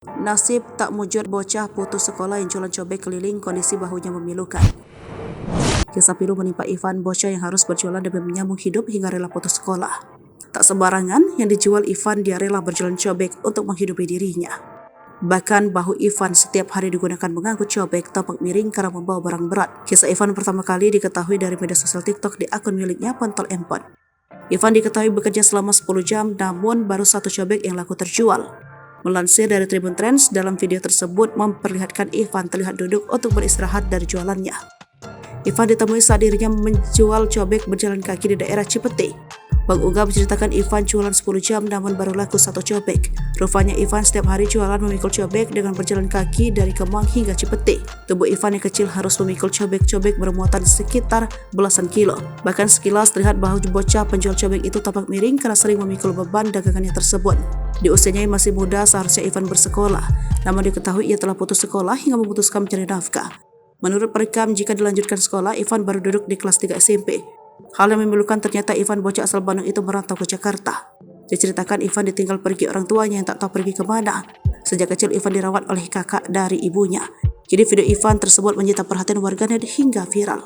Nasib tak mujur bocah putus sekolah yang jualan cobek keliling, kondisi bahunya memilukan. Kisah pilu menimpa Ivan, bocah yang harus berjualan demi menyambung hidup hingga rela putus sekolah. Tak sembarangan yang dijual Ivan, dia rela berjualan cobek untuk menghidupi dirinya. Bahkan bahu Ivan setiap hari digunakan mengangkut cobek tampak miring karena membawa barang berat. Kisah Ivan pertama kali diketahui dari media sosial TikTok di akun miliknya, Pentol Empon. Ivan diketahui bekerja selama 10 jam, namun baru satu cobek yang laku terjual. Melansir dari Tribun Trends, dalam video tersebut memperlihatkan Ivan terlihat duduk untuk beristirahat dari jualannya. Ivan ditemui saat dirinya menjual cobek berjalan kaki di daerah Cipete. Bang Uga menceritakan Ivan jualan 10 jam namun baru laku satu cobek. Rupanya Ivan setiap hari jualan memikul cobek dengan berjalan kaki dari Kemang hingga Cipete. Tubuh Ivan yang kecil harus memikul cobek-cobek bermuatan sekitar belasan kilo. Bahkan sekilas terlihat bahu bocah penjual cobek itu tampak miring karena sering memikul beban dagangannya tersebut. Di usianya yang masih muda, seharusnya Ivan bersekolah. Namun diketahui ia telah putus sekolah hingga memutuskan mencari nafkah. Menurut perekam, jika dilanjutkan sekolah, Ivan baru duduk di kelas 3 SMP. Hal yang memilukan, ternyata Ivan, bocah asal Bandung itu merantau ke Jakarta. Diceritakan Ivan ditinggal pergi orang tuanya yang tak tahu pergi kemana. Sejak kecil Ivan dirawat oleh kakak dari ibunya. Jadi video Ivan tersebut menyita perhatian warganet hingga viral.